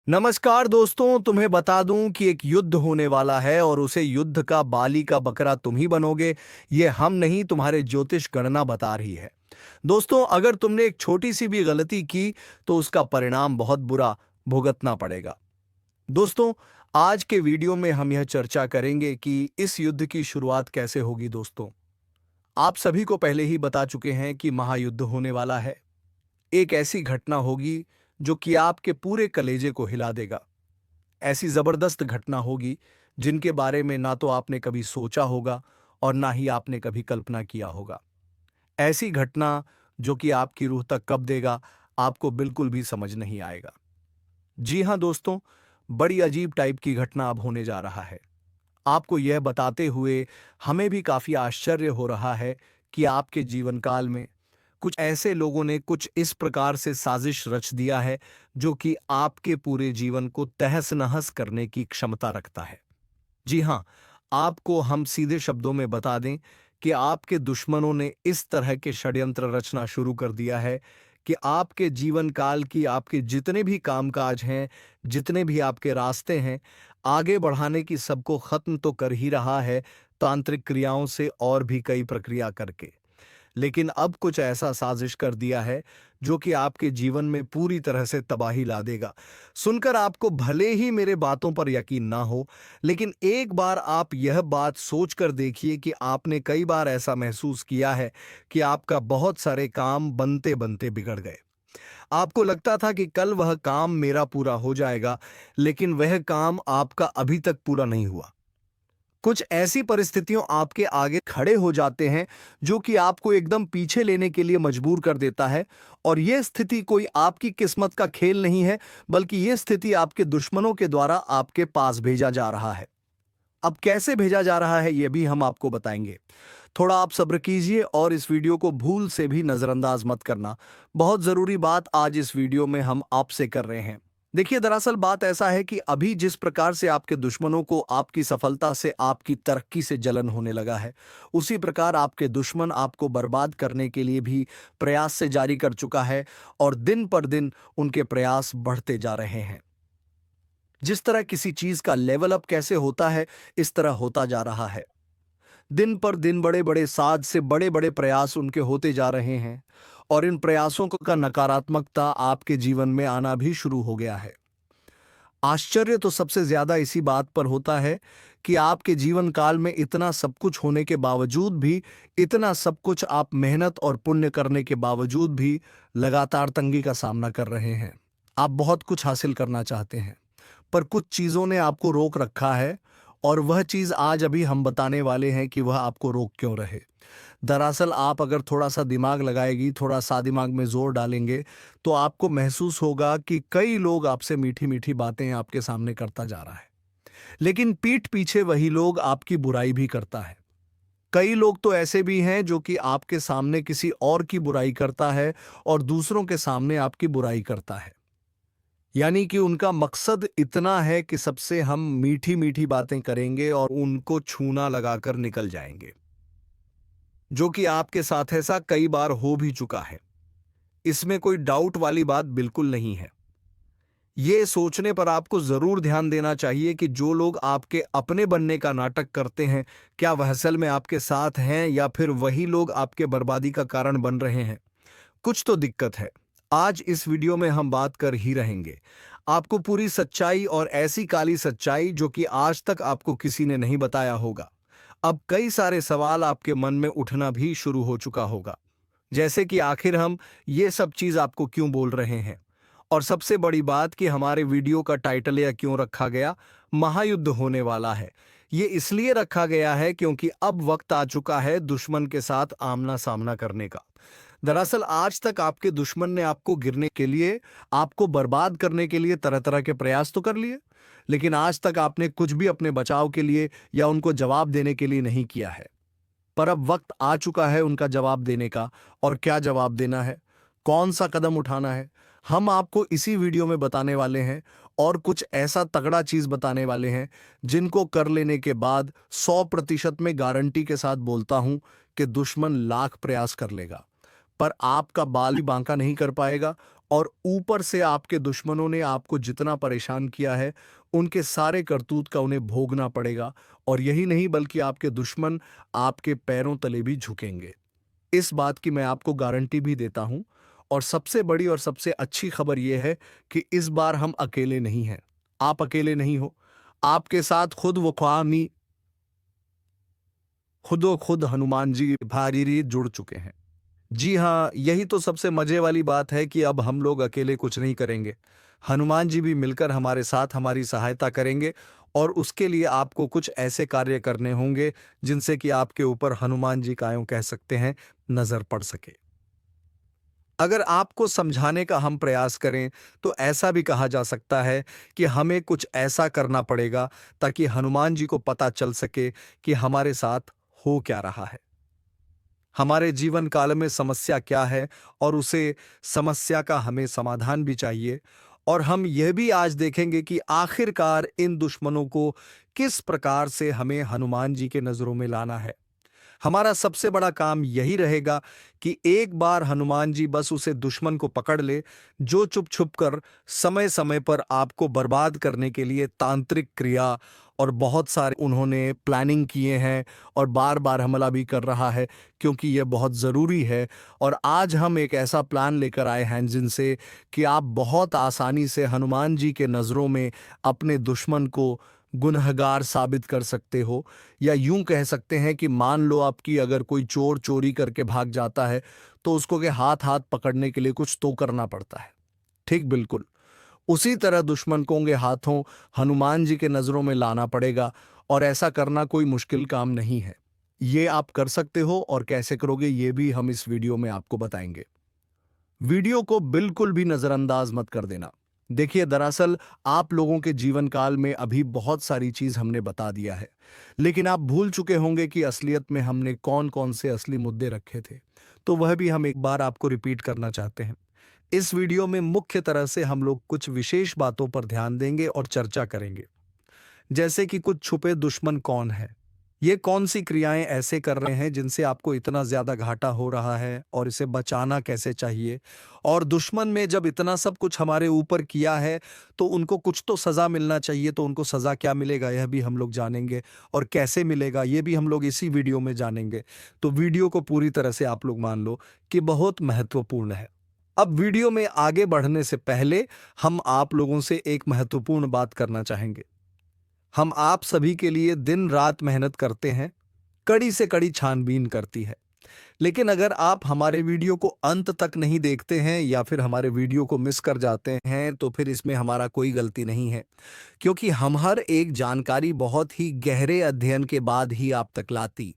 नमस्कार दोस्तों, तुम्हें बता दूं कि एक युद्ध होने वाला है और उसे युद्ध का बाली का बकरा तुम ही बनोगे। ये हम नहीं, तुम्हारे ज्योतिष गणना बता रही है। दोस्तों, अगर तुमने एक छोटी सी भी गलती की तो उसका परिणाम बहुत बुरा भुगतना पड़ेगा। दोस्तों, आज के वीडियो में हम यह चर्चा करेंगे कि इस युद्ध की शुरुआत कैसे होगी। दोस्तों, आप सभी को पहले ही बता चुके हैं कि महायुद्ध होने वाला है। एक ऐसी घटना होगी जो कि आपके पूरे कलेजे को हिला देगा। ऐसी जबरदस्त घटना होगी जिनके बारे में ना तो आपने कभी सोचा होगा और ना ही आपने कभी कल्पना किया होगा। ऐसी घटना जो कि आपकी रूह तक कब देगा, आपको बिल्कुल भी समझ नहीं आएगा। जी हां दोस्तों, बड़ी अजीब टाइप की घटना अब होने जा रहा है। आपको यह बताते हुए हमें भी काफी आश्चर्य हो रहा है कि आपके जीवन काल में कुछ ऐसे लोगों ने कुछ इस प्रकार से साजिश रच दिया है जो कि आपके पूरे जीवन को तहस नहस करने की क्षमता रखता है। जी हां, आपको हम सीधे शब्दों में बता दें कि आपके दुश्मनों ने इस तरह के षड्यंत्र रचना शुरू कर दिया है कि आपके जीवन काल की आपके जितने भी कामकाज हैं, जितने भी आपके रास्ते हैं, आगे बढ़ाने की सबको खत्म तो कर ही रहा है, तांत्रिक क्रियाओं से और भी कई प्रक्रिया करके। लेकिन अब कुछ ऐसा साजिश कर दिया है जो कि आपके जीवन में पूरी तरह से तबाही ला देगा। सुनकर आपको भले ही मेरे बातों पर यकीन ना हो, लेकिन एक बार आप यह बात सोच कर देखिए कि आपने कई बार ऐसा महसूस किया है कि आपका बहुत सारे काम बनते बनते बिगड़ गए। आपको लगता था कि कल वह काम मेरा पूरा हो जाएगा, लेकिन वह काम आपका अभी तक पूरा नहीं हुआ। कुछ ऐसी परिस्थितियों आपके आगे खड़े हो जाते हैं जो कि आपको एकदम पीछे लेने के लिए मजबूर कर देता है। और यह स्थिति कोई आपकी किस्मत का खेल नहीं है, बल्कि यह स्थिति आपके दुश्मनों के द्वारा आपके पास भेजा जा रहा है। अब कैसे भेजा जा रहा है यह भी हम आपको बताएंगे। थोड़ा आप सब्र कीजिए और इस वीडियो को भूल से भी नजरअंदाज मत करना। बहुत जरूरी बात आज इस वीडियो में हम आपसे कर रहे हैं। देखिए, दरअसल बात ऐसा है कि अभी जिस प्रकार से आपके दुश्मनों को आपकी सफलता से, आपकी तरक्की से जलन होने लगा है, उसी प्रकार आपके दुश्मन आपको बर्बाद करने के लिए भी प्रयास से जारी कर चुका है। और दिन पर दिन उनके प्रयास बढ़ते जा रहे हैं। जिस तरह किसी चीज का लेवल अप कैसे होता है, इस तरह होता जा रहा है। दिन पर दिन बड़े बड़े साज से बड़े बड़े प्रयास उनके होते जा रहे हैं। और इन प्रयासों का नकारात्मकता आपके जीवन में आना भी शुरू हो गया है। आश्चर्य तो सबसे ज्यादा इसी बात पर होता है कि आपके जीवन काल में इतना सब कुछ होने के बावजूद भी, इतना सब कुछ आप मेहनत और पुण्य करने के बावजूद भी लगातार तंगी का सामना कर रहे हैं। आप बहुत कुछ हासिल करना चाहते हैं, पर कुछ चीजों ने आपको रोक रखा है। और वह चीज आज अभी हम बताने वाले हैं कि वह आपको रोक क्यों रहे। दरअसल आप अगर थोड़ा सा दिमाग लगाएगी, थोड़ा सा दिमाग में जोर डालेंगे, तो आपको महसूस होगा कि कई लोग आपसे मीठी मीठी बातें आपके सामने करता जा रहा है, लेकिन पीठ पीछे वही लोग आपकी बुराई भी करता है। कई लोग तो ऐसे भी हैं जो कि आपके सामने किसी और की बुराई करता है और दूसरों के सामने आपकी बुराई करता है। यानी कि उनका मकसद इतना है कि सबसे हम मीठी मीठी बातें करेंगे और उनको छूना लगाकर निकल जाएंगे। जो कि आपके साथ ऐसा कई बार हो भी चुका है। इसमें कोई डाउट वाली बात बिल्कुल नहीं है। ये सोचने पर आपको जरूर ध्यान देना चाहिए कि जो लोग आपके अपने बनने का नाटक करते हैं, क्या वह असल में आपके साथ हैं या फिर वही लोग आपके बर्बादी का कारण बन रहे हैं। कुछ तो दिक्कत है। आज इस वीडियो में हम बात कर ही रहेंगे। आपको पूरी सच्चाई, और ऐसी काली सच्चाई जो कि आज तक आपको किसी ने नहीं बताया होगा। अब कई सारे सवाल आपके मन में उठना भी शुरू हो चुका होगा, जैसे कि आखिर हम ये सब चीज आपको क्यों बोल रहे हैं। और सबसे बड़ी बात कि हमारे वीडियो का टाइटल या क्यों रखा गया, महायुद्ध होने वाला है। ये इसलिए रखा गया है क्योंकि अब वक्त आ चुका है दुश्मन के साथ आमना सामना करने का। दरअसल आज तक आपके दुश्मन ने आपको गिरने के लिए, आपको बर्बाद करने के लिए तरह तरह के प्रयास तो कर लिए, लेकिन आज तक आपने कुछ भी अपने बचाव के लिए या उनको जवाब देने के लिए नहीं किया है। पर अब वक्त आ चुका है उनका जवाब देने का। और क्या जवाब देना है, कौन सा कदम उठाना है, हम आपको इसी वीडियो में बताने वाले हैं। और कुछ ऐसा तगड़ा चीज बताने वाले हैं जिनको कर लेने के बाद 100% में गारंटी के साथ बोलता हूं कि दुश्मन लाख प्रयास कर लेगा, पर आपका बाल भी बांका नहीं कर पाएगा और ऊपर से आपके दुश्मनों ने आपको जितना परेशान किया है, उनके सारे करतूत का उन्हें भोगना पड़ेगा। और यही नहीं, बल्कि आपके दुश्मन आपके पैरों तले भी झुकेंगे। इस बात की मैं आपको गारंटी भी देता हूं। और सबसे बड़ी और सबसे अच्छी खबर यह है कि इस बार हम अकेले नहीं हैं। आप अकेले नहीं हो। आपके साथ खुद हनुमान जी भारीरी जुड़ चुके हैं। जी हाँ, यही तो सबसे मजे वाली बात है कि अब हम लोग अकेले कुछ नहीं करेंगे। हनुमान जी भी मिलकर हमारे साथ हमारी सहायता करेंगे। और उसके लिए आपको कुछ ऐसे कार्य करने होंगे जिनसे कि आपके ऊपर हनुमान जी का यूं कह सकते हैं नजर पड़ सके। अगर आपको समझाने का हम प्रयास करें तो ऐसा भी कहा जा सकता है कि हमें कुछ ऐसा करना पड़ेगा ताकि हनुमान जी को पता चल सके कि हमारे साथ हो क्या रहा है, हमारे जीवन काल में समस्या क्या है, और उसे समस्या का हमें समाधान भी चाहिए। और हम यह भी आज देखेंगे कि आखिरकार इन दुश्मनों को किस प्रकार से हमें हनुमान जी के नजरों में लाना है। हमारा सबसे बड़ा काम यही रहेगा कि एक बार हनुमान जी बस उसे दुश्मन को पकड़ ले जो चुप छुप कर समय समय पर आपको बर्बाद करने के लिए तांत्रिक क्रिया और बहुत सारे उन्होंने प्लानिंग किए हैं, और बार बार हमला भी कर रहा है, क्योंकि यह बहुत ज़रूरी है। और आज हम एक ऐसा प्लान लेकर आए हैं जिनसे कि आप बहुत आसानी से हनुमान जी के नज़रों में अपने दुश्मन को गुनहगार साबित कर सकते हो। या यूं कह सकते हैं कि मान लो आपकी अगर कोई चोर चोरी करके भाग जाता है तो उसको के हाथ हाथ पकड़ने के लिए कुछ तो करना पड़ता है। ठीक बिल्कुल उसी तरह दुश्मन को उनके हाथों हनुमान जी के नजरों में लाना पड़ेगा। और ऐसा करना कोई मुश्किल काम नहीं है। ये आप कर सकते हो, और कैसे करोगे ये भी हम इस वीडियो में आपको बताएंगे। वीडियो को बिल्कुल भी नजरअंदाज मत कर देना। देखिए, दरअसल आप लोगों के जीवन काल में अभी बहुत सारी चीज हमने बता दिया है, लेकिन आप भूल चुके होंगे कि असलियत में हमने कौन कौन से असली मुद्दे रखे थे। तो वह भी हम एक बार आपको रिपीट करना चाहते हैं। इस वीडियो में मुख्य तरह से हम लोग कुछ विशेष बातों पर ध्यान देंगे और चर्चा करेंगे, जैसे कि कुछ छुपे दुश्मन कौन है, ये कौन सी क्रियाएं ऐसे कर रहे हैं जिनसे आपको इतना ज्यादा घाटा हो रहा है, और इसे बचाना कैसे चाहिए। और दुश्मन में जब इतना सब कुछ हमारे ऊपर किया है तो उनको कुछ तो सजा मिलना चाहिए, तो उनको सजा क्या मिलेगा यह भी हम लोग जानेंगे, और कैसे मिलेगा ये भी हम लोग इसी वीडियो में जानेंगे। तो वीडियो को पूरी तरह से आप लोग मान लो कि बहुत महत्वपूर्ण है। अब वीडियो में आगे बढ़ने से पहले हम आप लोगों से एक महत्वपूर्ण बात करना चाहेंगे। हम आप सभी के लिए दिन रात मेहनत करते हैं, कड़ी से कड़ी छानबीन करती है। लेकिन अगर आप हमारे वीडियो को अंत तक नहीं देखते हैं या फिर हमारे वीडियो को मिस कर जाते हैं तो फिर इसमें हमारा कोई गलती नहीं है, क्योंकि हम हर एक जानकारी बहुत ही गहरे अध्ययन के बाद ही आप तक लाती।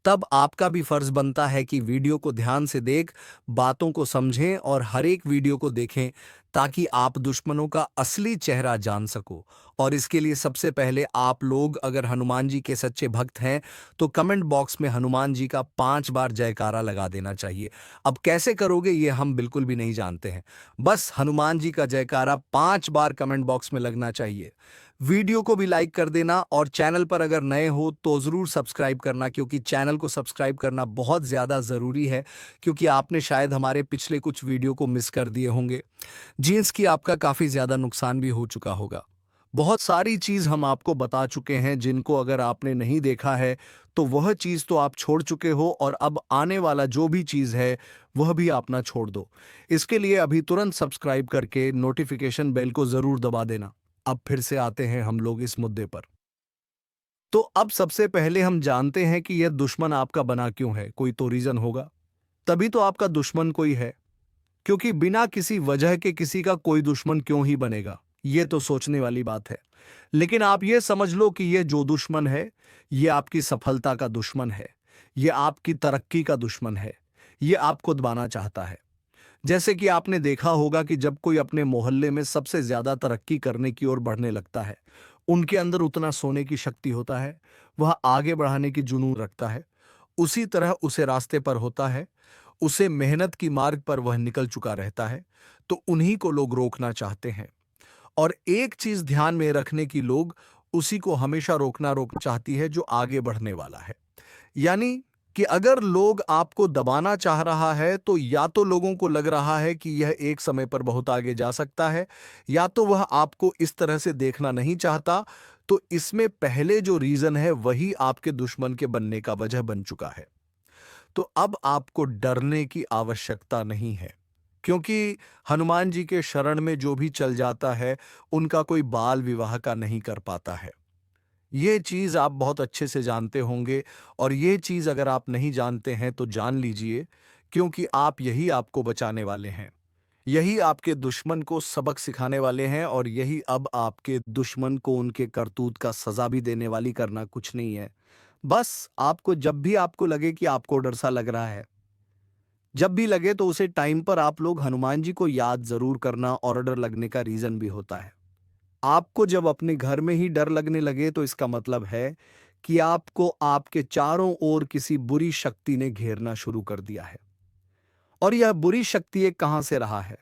तब आपका भी फर्ज बनता है कि वीडियो को ध्यान से देख बातों को समझें और हर एक वीडियो को देखें, ताकि आप दुश्मनों का असली चेहरा जान सको। और इसके लिए सबसे पहले आप लोग अगर हनुमान जी के सच्चे भक्त हैं तो कमेंट बॉक्स में हनुमान जी का 5 बार जयकारा लगा देना चाहिए। अब कैसे करोगे ये हम बिल्कुल भी नहीं जानते हैं, बस हनुमान जी का जयकारा 5 बार कमेंट बॉक्स में लगना चाहिए। वीडियो को भी लाइक कर देना, और चैनल पर अगर नए हो तो ज़रूर सब्सक्राइब करना, क्योंकि चैनल को सब्सक्राइब करना बहुत ज़्यादा ज़रूरी है, क्योंकि आपने शायद हमारे पिछले कुछ वीडियो को मिस कर दिए होंगे जिसकी आपका काफ़ी ज़्यादा नुकसान भी हो चुका होगा। बहुत सारी चीज़ हम आपको बता चुके हैं जिनको अगर आपने नहीं देखा है तो वह चीज़ तो आप छोड़ चुके हो, और अब आने वाला जो भी चीज़ है वह भी आप ना छोड़ दो। इसके लिए अभी तुरंत सब्सक्राइब करके नोटिफिकेशन बेल को ज़रूर दबा देना। अब फिर से आते हैं हम लोग इस मुद्दे पर। तो अब सबसे पहले हम जानते हैं कि यह दुश्मन आपका बना क्यों है। कोई तो रीज़न होगा, तभी तो आपका दुश्मन कोई है। क्योंकि बिना किसी वजह के किसी का कोई दुश्मन क्यों ही बनेगा, ये तो सोचने वाली बात है। लेकिन आप ये समझ लो कि ये जो दुश्मन है ये आपकी सफलता का दुश्मन है, ये आपकी तरक्की का दुश्मन है, ये आपको दबाना चाहता है। जैसे कि आपने देखा होगा कि जब कोई अपने मोहल्ले में सबसे ज्यादा तरक्की करने की ओर बढ़ने लगता है, उनके अंदर उतना सोने की शक्ति होता है, वह आगे बढ़ाने की जुनून रखता है, उसी तरह उसे रास्ते पर होता है, उसे मेहनत की मार्ग पर वह निकल चुका रहता है, तो उन्हीं को लोग रोकना चाहते हैं। और एक चीज ध्यान में रखने की, लोग उसी को हमेशा रोकना चाहती है जो आगे बढ़ने वाला है। यानी कि अगर लोग आपको दबाना चाह रहा है तो या तो लोगों को लग रहा है कि यह एक समय पर बहुत आगे जा सकता है, या तो वह आपको इस तरह से देखना नहीं चाहता। तो इसमें पहले जो रीजन है वही आपके दुश्मन के बनने का वजह बन चुका है। तो अब आपको डरने की आवश्यकता नहीं है, क्योंकि हनुमान जी के शरण में जो भी चल जाता है उनका कोई बाल विवाह का नहीं कर पाता है। ये चीज आप बहुत अच्छे से जानते होंगे, और ये चीज अगर आप नहीं जानते हैं तो जान लीजिए, क्योंकि आप यही आपको बचाने वाले हैं। यही आपके दुश्मन को सबक सिखाने वाले हैं, और यही अब आपके दुश्मन को उनके करतूत का सजा भी देने वाली करना कुछ नहीं है। बस आपको जब भी आपको लगे कि आपको डर सा लग रहा है, जब भी लगे तो उसे टाइम पर आप लोग हनुमान जी को याद जरूर करना, और डर लगने का रीजन भी होता है। आपको जब अपने घर में ही डर लगने लगे तो इसका मतलब है कि आपको आपके चारों ओर किसी बुरी शक्ति ने घेरना शुरू कर दिया है। और यह बुरी शक्ति एक कहां से रहा है?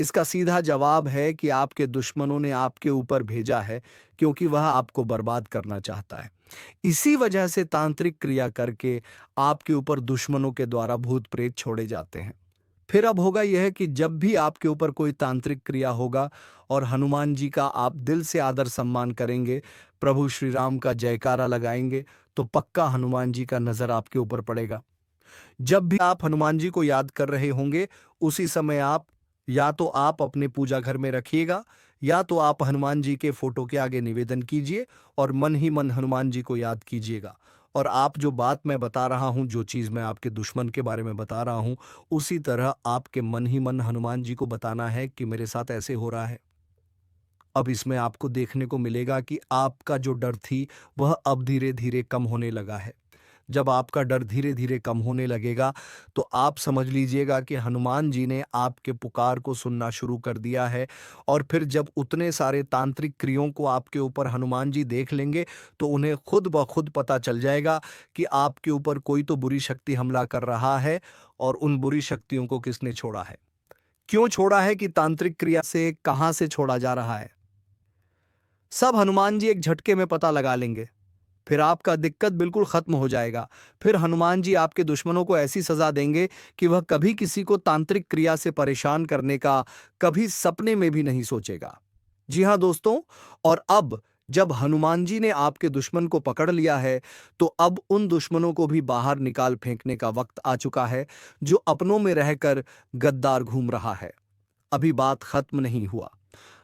इसका सीधा जवाब है कि आपके दुश्मनों ने आपके ऊपर भेजा है, क्योंकि वह आपको बर्बाद करना चाहता है। इसी वजह से तांत्रिक क्रिया करके आपके ऊपर दुश्मनों के द्वारा भूत प्रेत छोड़े जाते हैं। फिर अब होगा यह कि जब भी आपके ऊपर कोई तांत्रिक क्रिया होगा और हनुमान जी का आप दिल से आदर सम्मान करेंगे, प्रभु श्री राम का जयकारा लगाएंगे, तो पक्का हनुमान जी का नजर आपके ऊपर पड़ेगा। जब भी आप हनुमान जी को याद कर रहे होंगे, उसी समय आप या तो आप अपने पूजा घर में रखिएगा, या तो आप हनुमान जी के फोटो के आगे निवेदन कीजिए और मन ही मन हनुमान जी को याद कीजिएगा। और आप जो बात मैं बता रहा हूं, जो चीज मैं आपके दुश्मन के बारे में बता रहा हूं, उसी तरह आपके मन ही मन हनुमान जी को बताना है कि मेरे साथ ऐसे हो रहा है। अब इसमें आपको देखने को मिलेगा कि आपका जो डर थी वह अब धीरे धीरे कम होने लगा है। जब आपका डर धीरे धीरे कम होने लगेगा तो आप समझ लीजिएगा कि हनुमान जी ने आपके पुकार को सुनना शुरू कर दिया है। और फिर जब उतने सारे तांत्रिक क्रियों को आपके ऊपर हनुमान जी देख लेंगे तो उन्हें खुद ब खुद पता चल जाएगा कि आपके ऊपर कोई तो बुरी शक्ति हमला कर रहा है, और उन बुरी शक्तियों को किसने छोड़ा है, क्यों छोड़ा है, कि तांत्रिक क्रिया से कहां से छोड़ा जा रहा है, सब हनुमान जी एक झटके में पता लगा लेंगे। फिर आपका दिक्कत बिल्कुल खत्म हो जाएगा। फिर हनुमान जी आपके दुश्मनों को ऐसी सजा देंगे कि वह कभी किसी को तांत्रिक क्रिया से परेशान करने का कभी सपने में भी नहीं सोचेगा। जी हाँ दोस्तों, और अब जब हनुमान जी ने आपके दुश्मन को पकड़ लिया है, तो अब उन दुश्मनों को भी बाहर निकाल फेंकने का वक्त आ चुका है, जो अपनों में रहकर गद्दार घूम रहा है। अभी बात खत्म नहीं हुआ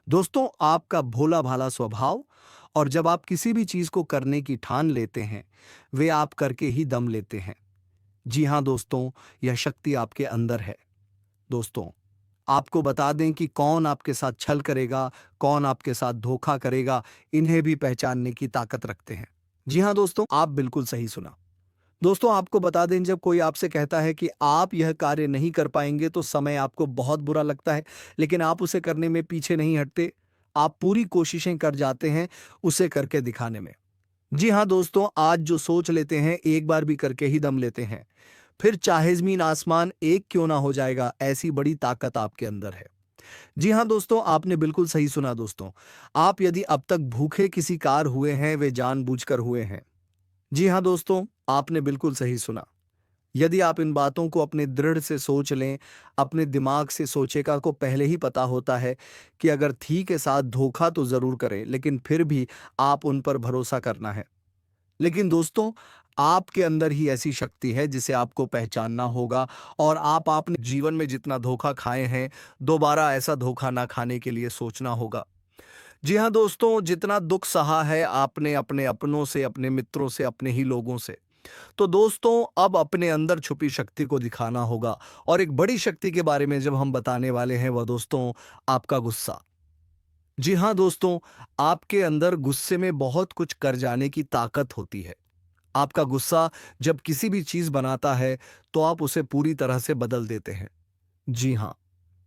दोस्तों। आपका भोला भाला स्वभाव, और जब आप किसी भी चीज को करने की ठान लेते हैं, वे आप करके ही दम लेते हैं। जी हां दोस्तों, यह शक्ति आपके अंदर है। दोस्तों, आपको बता दें कि कौन आपके साथ छल करेगा, कौन आपके साथ धोखा करेगा, इन्हें भी पहचानने की ताकत रखते हैं। जी हां दोस्तों, आप बिल्कुल सही सुना। दोस्तों, आपको बता दें, जब कोई आपसे कहता है कि आप यह कार्य नहीं कर पाएंगे तो समय आपको बहुत बुरा लगता है, लेकिन आप उसे करने में पीछे नहीं हटते। आप पूरी कोशिशें कर जाते हैं उसे करके दिखाने में। जी हाँ दोस्तों, आज जो सोच लेते हैं एक बार भी करके ही दम लेते हैं। फिर चाहे जमीन आसमान एक क्यों ना हो जाएगा, ऐसी बड़ी ताकत आपके अंदर है। जी हाँ दोस्तों, आपने बिल्कुल सही सुना दोस्तों। आप यदि अब तक भूखे किसी कार हुए हैं, वे जानबूझकर हुए हैं। जी हाँ दोस्तों, आपने बिल्कुल सही सुना। यदि आप इन बातों को अपने दृढ़ से सोच लें, अपने दिमाग से सोचेगा, को पहले ही पता होता है कि अगर थी के साथ धोखा तो जरूर करें, लेकिन फिर भी आप उन पर भरोसा करना है। लेकिन दोस्तों, आपके अंदर ही ऐसी शक्ति है जिसे आपको पहचानना होगा, और आप आपने जीवन में जितना धोखा खाए हैं, दोबारा ऐसा धोखा ना खाने के लिए सोचना होगा। जी हाँ दोस्तों, जितना दुख सहा है आपने अपने अपनों से, अपने मित्रों से, अपने ही लोगों से, तो दोस्तों अब अपने अंदर छुपी शक्ति को दिखाना होगा। और एक बड़ी शक्ति के बारे में जब हम बताने वाले हैं, वह दोस्तों आपका गुस्सा। जी हाँ दोस्तों, आपके अंदर गुस्से में बहुत कुछ कर जाने की ताकत होती है। आपका गुस्सा जब किसी भी चीज बनाता है तो आप उसे पूरी तरह से बदल देते हैं। जी हाँ,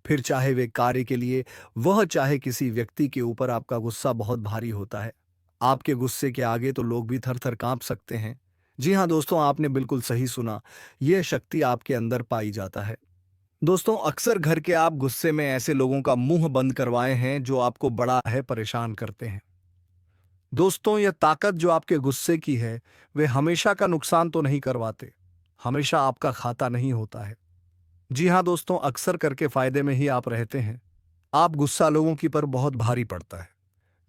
फिर चाहे वे कार्य के लिए, वह चाहे किसी व्यक्ति के ऊपर, आपका गुस्सा बहुत भारी होता है। आपके गुस्से के आगे तो लोग भी थर थर कांप सकते हैं। जी हाँ दोस्तों, आपने बिल्कुल सही सुना। यह शक्ति आपके अंदर पाई जाता है। दोस्तों, अक्सर घर के आप गुस्से में ऐसे लोगों का मुंह बंद करवाए हैं जो आपको बड़ा है परेशान करते हैं। दोस्तों, यह ताकत जो आपके गुस्से की है, वे हमेशा का नुकसान तो नहीं करवाते। हमेशा आपका खाता नहीं होता है। जी हाँ दोस्तों, अक्सर करके फायदे में ही आप रहते हैं। आप गुस्सा लोगों की पर बहुत भारी पड़ता है।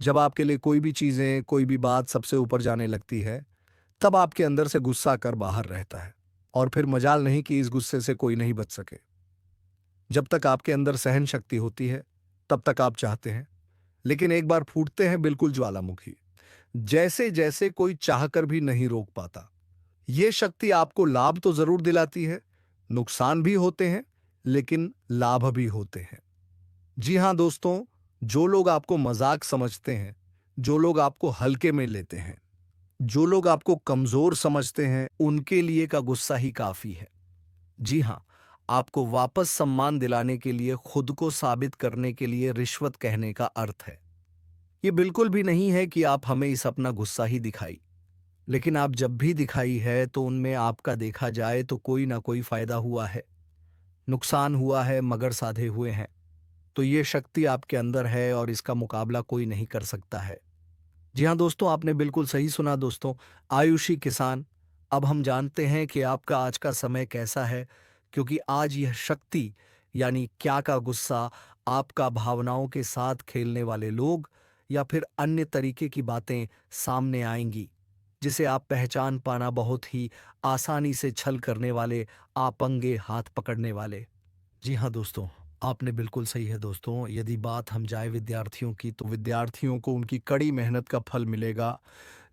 जब आपके लिए कोई भी चीजें, कोई भी बात सबसे ऊपर जाने लगती है, तब आपके अंदर से गुस्सा कर बाहर रहता है। और फिर मजाल नहीं कि इस गुस्से से कोई नहीं बच सके। जब तक आपके अंदर सहन शक्ति होती है, तब तक आप चाहते हैं, लेकिन एक बार फूटते हैं बिल्कुल ज्वालामुखी, जैसे जैसे कोई चाहकर भी नहीं रोक पाता। ये शक्ति आपको लाभ तो जरूर दिलाती है, नुकसान भी होते हैं, लेकिन लाभ भी होते हैं। जी हाँ दोस्तों, जो लोग आपको मजाक समझते हैं, जो लोग आपको हल्के में लेते हैं, जो लोग आपको कमजोर समझते हैं, उनके लिए का गुस्सा ही काफी है। जी हाँ, आपको वापस सम्मान दिलाने के लिए, खुद को साबित करने के लिए रिश्वत कहने का अर्थ है। ये बिल्कुल भी नहीं है कि आप हमें इस अपना गुस्सा ही दिखाई, लेकिन आप जब भी दिखाई है तो उनमें आपका देखा जाए तो कोई ना कोई फायदा हुआ है, नुकसान हुआ है, मगर साधे हुए हैं। तो ये शक्ति आपके अंदर है और इसका मुकाबला कोई नहीं कर सकता है। जी हाँ दोस्तों, आपने बिल्कुल सही सुना दोस्तों। आयुषी किसान, अब हम जानते हैं कि आपका आज का समय कैसा है, क्योंकि आज यह शक्ति यानी क्या का गुस्सा, आपका भावनाओं के साथ खेलने वाले लोग या फिर अन्य तरीके की बातें सामने आएंगी, जिसे आप पहचान पाना बहुत ही आसानी से छल करने वाले, आपंगे हाथ पकड़ने वाले। जी हाँ दोस्तों, आपने बिल्कुल सही है दोस्तों। यदि बात हम जाए विद्यार्थियों की, तो विद्यार्थियों को उनकी कड़ी मेहनत का फल मिलेगा।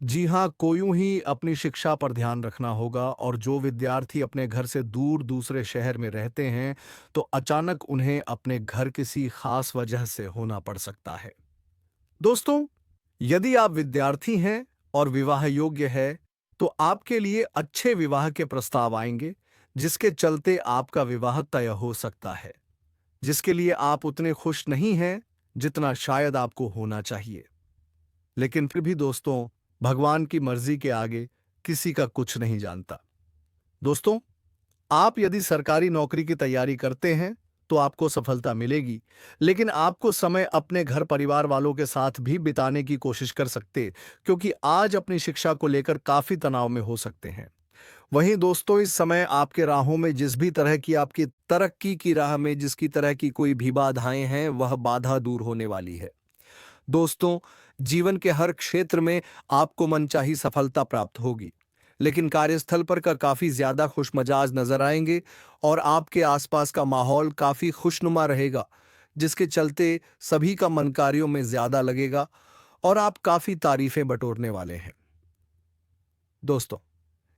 जी हाँ, को यूं ही अपनी शिक्षा पर ध्यान रखना होगा। और जो विद्यार्थी अपने घर से दूर दूसरे शहर में रहते हैं, तो अचानक उन्हें अपने घर किसी खास वजह से होना पड़ सकता है। दोस्तों, यदि आप विद्यार्थी हैं और विवाह योग्य है, तो आपके लिए अच्छे विवाह के प्रस्ताव आएंगे, जिसके चलते आपका विवाह तय हो सकता है, जिसके लिए आप उतने खुश नहीं हैं जितना शायद आपको होना चाहिए। लेकिन फिर भी दोस्तों, भगवान की मर्जी के आगे किसी का कुछ नहीं जानता। दोस्तों, आप यदि सरकारी नौकरी की तैयारी करते हैं, तो आपको सफलता मिलेगी, लेकिन आपको समय अपने घर परिवार वालों के साथ भी बिताने की कोशिश कर सकते, क्योंकि आज अपनी शिक्षा को लेकर काफी तनाव में हो सकते हैं। वहीं दोस्तों, इस समय आपके राहों में जिस भी तरह की, आपकी तरक्की की राह में जिसकी तरह की कोई भी बाधाएं हैं, वह बाधा दूर होने वाली है। दोस्तों, जीवन के हर क्षेत्र में आपको मनचाही सफलता प्राप्त होगी, लेकिन कार्यस्थल पर का काफी ज्यादा खुशमजाज नजर आएंगे और आपके आसपास का माहौल काफी खुशनुमा रहेगा, जिसके चलते सभी का मन कार्यों में ज्यादा लगेगा और आप काफी तारीफें बटोरने वाले हैं। दोस्तों,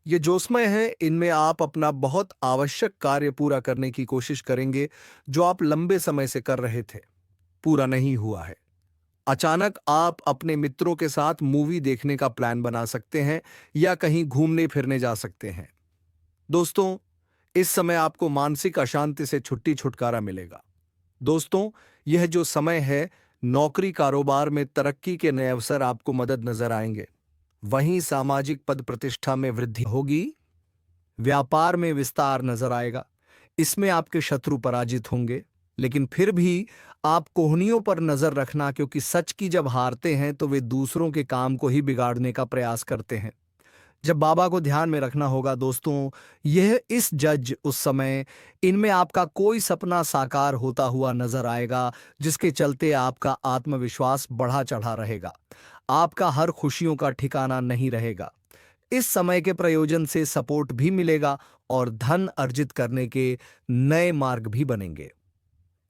ये जो समय है, इनमें आप अपना बहुत आवश्यक कार्य पूरा करने की कोशिश करेंगे, जो आप लंबे समय से कर रहे थे, पूरा नहीं हुआ है। अचानक आप अपने मित्रों के साथ मूवी देखने का प्लान बना सकते हैं या कहीं घूमने फिरने जा सकते हैं। दोस्तों, इस समय आपको मानसिक अशांति से छुटकारा मिलेगा। दोस्तों, यह जो समय है, नौकरी कारोबार में तरक्की के नए अवसर आपको मदद नजर आएंगे। वहीं सामाजिक पद प्रतिष्ठा में वृद्धि होगी, व्यापार में विस्तार नजर आएगा। इसमें आपके शत्रु पराजित होंगे, लेकिन फिर भी आप कोहनियों पर नजर रखना, क्योंकि सच की जब हारते हैं तो वे दूसरों के काम को ही बिगाड़ने का प्रयास करते हैं। जब बाबा को ध्यान में रखना होगा दोस्तों। यह इस जज उस समय, इनमें आपका कोई सपना साकार होता हुआ नजर आएगा, जिसके चलते आपका आत्मविश्वास बढ़ा चढ़ा रहेगा। आपका हर खुशियों का ठिकाना नहीं रहेगा। इस समय के प्रयोजन से सपोर्ट भी मिलेगा और धन अर्जित करने के नए मार्ग भी बनेंगे।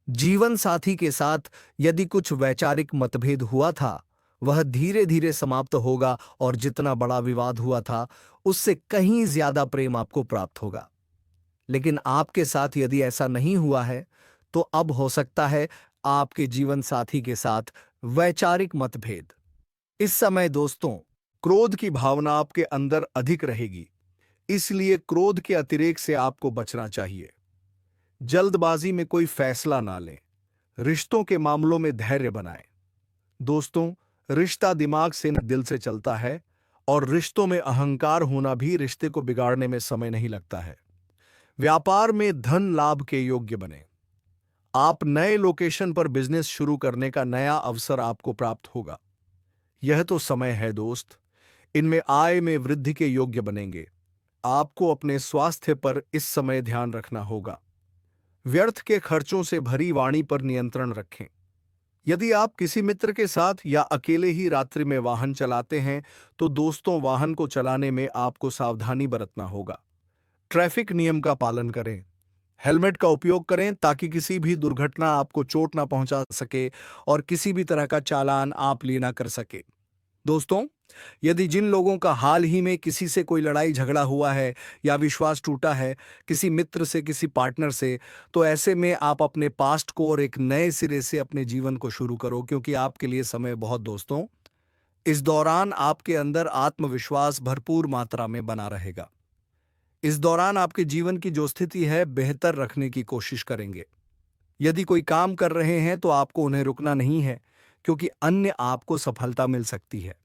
जीवन साथी के साथ यदि कुछ वैचारिक मतभेद हुआ था, वह धीरे धीरे समाप्त होगा और जितना बड़ा विवाद हुआ था, उससे कहीं ज्यादा प्रेम आपको प्राप्त होगा। लेकिन आपके साथ यदि ऐसा नहीं हुआ है, तो अब हो सकता है आपके जीवन साथी के साथ वैचारिक मतभेद। इस समय दोस्तों, क्रोध की भावना आपके अंदर अधिक रहेगी, इसलिए क्रोध के अतिरेक से आपको बचना चाहिए। जल्दबाजी में कोई फैसला ना लें। रिश्तों के मामलों में धैर्य बनाएं। दोस्तों, रिश्ता दिमाग से न दिल से चलता है, और रिश्तों में अहंकार होना भी रिश्ते को बिगाड़ने में समय नहीं लगता है। व्यापार में धन लाभ के योग्य बने। आप नए लोकेशन पर बिजनेस शुरू करने का नया अवसर आपको प्राप्त होगा। यह तो समय है दोस्त, इनमें आय में वृद्धि के योग्य बनेंगे। आपको अपने स्वास्थ्य पर इस समय ध्यान रखना होगा। व्यर्थ के खर्चों से भरी वाणी पर नियंत्रण रखें। यदि आप किसी मित्र के साथ या अकेले ही रात्रि में वाहन चलाते हैं, तो दोस्तों वाहन को चलाने में आपको सावधानी बरतना होगा। ट्रैफिक नियम का पालन करें। हेलमेट का उपयोग करें ताकि किसी भी दुर्घटना आपको चोट ना पहुंचा सके और किसी भी तरह का चालान आप लेना कर सके। दोस्तों, यदि जिन लोगों का हाल ही में किसी से कोई लड़ाई झगड़ा हुआ है या विश्वास टूटा है, किसी मित्र से, किसी पार्टनर से, तो ऐसे में आप अपने पास्ट को और एक नए सिरे से अपने जीवन को शुरू करो, क्योंकि आपके लिए समय बहुत दोस्तों इस दौरान आपके अंदर आत्मविश्वास भरपूर मात्रा में बना रहेगा। इस दौरान आपके जीवन की जो स्थिति है बेहतर रखने की कोशिश करेंगे। यदि कोई काम कर रहे हैं तो आपको उन्हें रुकना नहीं है, क्योंकि अन्य आपको सफलता मिल सकती है।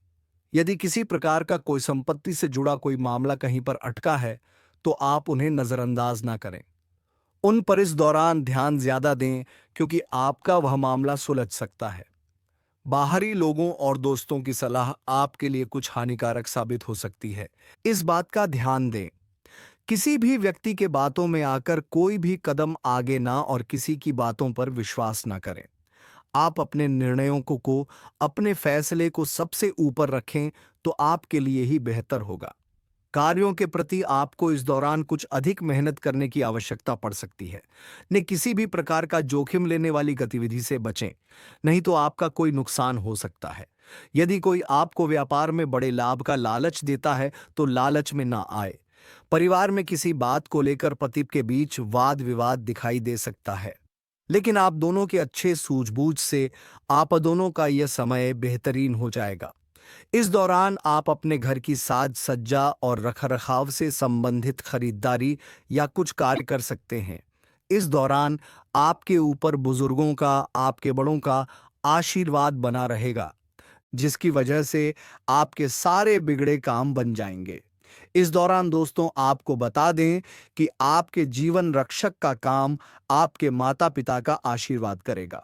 यदि किसी प्रकार का कोई संपत्ति से जुड़ा कोई मामला कहीं पर अटका है, तो आप उन्हें नजरअंदाज ना करें। उन पर इस दौरान ध्यान ज्यादा दें, क्योंकि आपका वह मामला सुलझ सकता है। बाहरी लोगों और दोस्तों की सलाह आपके लिए कुछ हानिकारक साबित हो सकती है। इस बात का ध्यान दें। किसी भी व्यक्ति के बातों में आकर कोई भी कदम आगे ना और किसी की बातों पर विश्वास ना करें। आप अपने निर्णयों को अपने फैसले को सबसे ऊपर रखें, तो आपके लिए ही बेहतर होगा। कार्यों के प्रति आपको इस दौरान कुछ अधिक मेहनत करने की आवश्यकता पड़ सकती है। ने किसी भी प्रकार का जोखिम लेने वाली गतिविधि से बचें, नहीं तो आपका कोई नुकसान हो सकता है। यदि कोई आपको व्यापार में बड़े लाभ का लालच देता है, तो लालच में ना आए। परिवार में किसी बात को लेकर पति के बीच वाद विवाद दिखाई दे सकता है, लेकिन आप दोनों के अच्छे सूझबूझ से आप दोनों का यह समय बेहतरीन हो जाएगा। इस दौरान आप अपने घर की साज सज्जा और रखरखाव से संबंधित खरीदारी या कुछ कार्य कर सकते हैं। इस दौरान आपके ऊपर बुजुर्गों का, आपके बड़ों का आशीर्वाद बना रहेगा, जिसकी वजह से आपके सारे बिगड़े काम बन जाएंगे। इस दौरान दोस्तों आपको बता दें कि आपके जीवन रक्षक का काम आपके माता पिता का आशीर्वाद करेगा।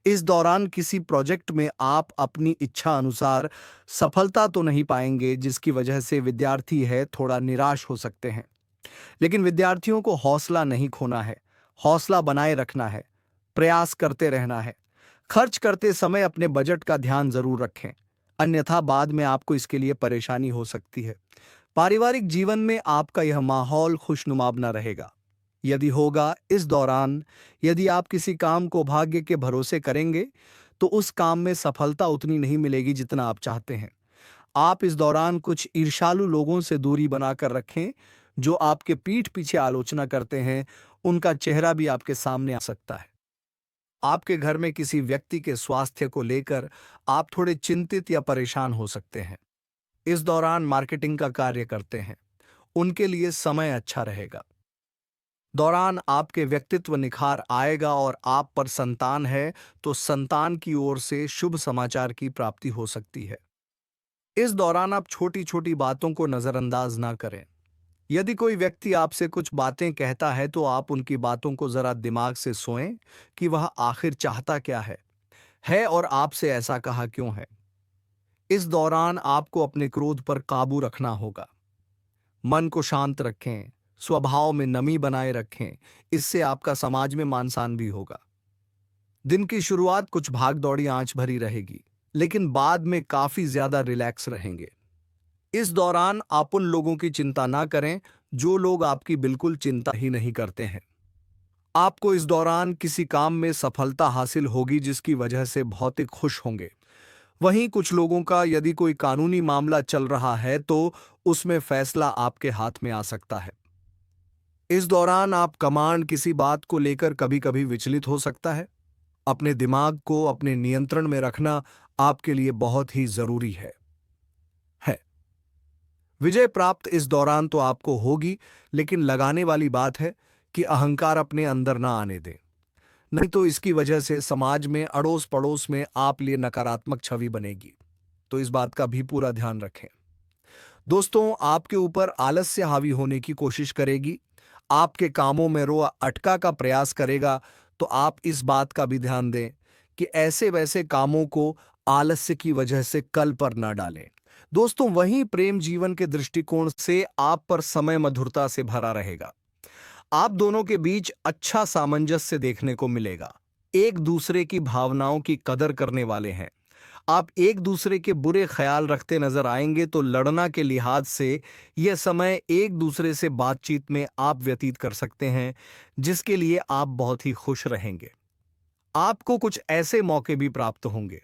इस दौरान किसी प्रोजेक्ट में आप अपनी इच्छा अनुसार सफलता तो नहीं पाएंगे, जिसकी वजह से विद्यार्थी है थोड़ा निराश हो सकते हैं। लेकिन विद्यार्थियों को हौसला नहीं खोना है, हौसला बनाए रखना है, प्रयास करते रहना है। खर्च करते समय अपने बजट का ध्यान जरूर रखें, अन्यथा बाद में आपको इसके लिए परेशानी हो सकती है। पारिवारिक जीवन में आपका यह माहौल खुशनुमा बना रहेगा। यदि होगा इस दौरान यदि आप किसी काम को भाग्य के भरोसे करेंगे, तो उस काम में सफलता उतनी नहीं मिलेगी जितना आप चाहते हैं। आप इस दौरान कुछ ईर्ष्यालु लोगों से दूरी बनाकर रखें, जो आपके पीठ पीछे आलोचना करते हैं। उनका चेहरा भी आपके सामने आ सकता है। आपके घर में किसी व्यक्ति के स्वास्थ्य को लेकर आप थोड़े चिंतित या परेशान हो सकते हैं। इस दौरान मार्केटिंग का कार्य करते हैं, उनके लिए समय अच्छा रहेगा। दौरान आपके व्यक्तित्व निखार आएगा और आप पर संतान है, तो संतान की ओर से शुभ समाचार की प्राप्ति हो सकती है। इस दौरान आप छोटी छोटी बातों को नजरअंदाज ना करें। यदि कोई व्यक्ति आपसे कुछ बातें कहता है, तो आप उनकी बातों को जरा दिमाग से सोएं कि वह आखिर चाहता क्या है और आपसे ऐसा कहा क्यों है। इस दौरान आपको अपने क्रोध पर काबू रखना होगा। मन को शांत रखें, स्वभाव में नमी बनाए रखें, इससे आपका समाज में मान सम्मान भी होगा। दिन की शुरुआत कुछ भाग दौड़ी आंच भरी रहेगी, लेकिन बाद में काफी ज्यादा रिलैक्स रहेंगे। इस दौरान आप उन लोगों की चिंता ना करें जो लोग आपकी बिल्कुल चिंता ही नहीं करते हैं। आपको इस दौरान किसी काम में सफलता हासिल होगी, जिसकी वजह से भौतिक खुश होंगे। वहीं कुछ लोगों का यदि कोई कानूनी मामला चल रहा है, तो उसमें फैसला आपके हाथ में आ सकता है। इस दौरान आप कमांड किसी बात को लेकर कभी कभी विचलित हो सकता है। अपने दिमाग को अपने नियंत्रण में रखना आपके लिए बहुत ही जरूरी है। विजय प्राप्त इस दौरान तो आपको होगी, लेकिन लगाने वाली बात है कि अहंकार अपने अंदर ना आने दें, नहीं तो इसकी वजह से समाज में अड़ोस पड़ोस में आप लिए नकारात्मक छवि बनेगी। तो इस बात का भी पूरा ध्यान रखें। दोस्तों, आपके ऊपर आलस्य हावी होने की कोशिश करेगी, आपके कामों में रोआ अटका का प्रयास करेगा, तो आप इस बात का भी ध्यान दें कि ऐसे वैसे कामों को आलस्य की वजह से कल पर ना डालें। दोस्तों वहीं प्रेम जीवन के दृष्टिकोण से आप पर समय मधुरता से भरा रहेगा। आप दोनों के बीच अच्छा सामंजस्य देखने को मिलेगा। एक दूसरे की भावनाओं की कदर करने वाले हैं। आप एक दूसरे के बुरे ख्याल रखते नजर आएंगे तो लड़ना के लिहाज से यह समय एक दूसरे से बातचीत में आप व्यतीत कर सकते हैं, जिसके लिए आप बहुत ही खुश रहेंगे। आपको कुछ ऐसे मौके भी प्राप्त होंगे,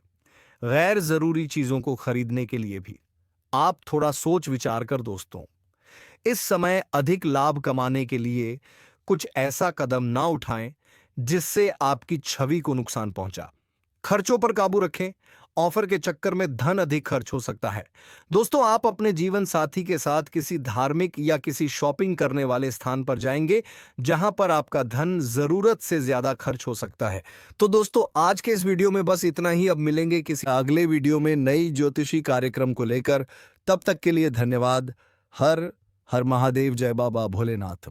गैर जरूरी चीजों को खरीदने के लिए भी। आप थोड़ा सोच विचार कर दोस्तों, इस समय अधिक लाभ कमाने के लिए कुछ ऐसा कदम ना उठाएं जिससे आपकी छवि को नुकसान पहुंचा। खर्चों पर काबू रखें। ऑफर के चक्कर में धन अधिक खर्च हो सकता है। दोस्तों आप अपने जीवन साथी के साथ किसी धार्मिक या किसी शॉपिंग करने वाले स्थान पर जाएंगे जहां पर आपका धन जरूरत से ज्यादा खर्च हो सकता है। तो दोस्तों आज के इस वीडियो में बस इतना ही। अब मिलेंगे किसी अगले वीडियो में नई ज्योतिषी कार्यक्रम को लेकर। तब तक के लिए धन्यवाद। हर हर महादेव। जय बाबा भोलेनाथ।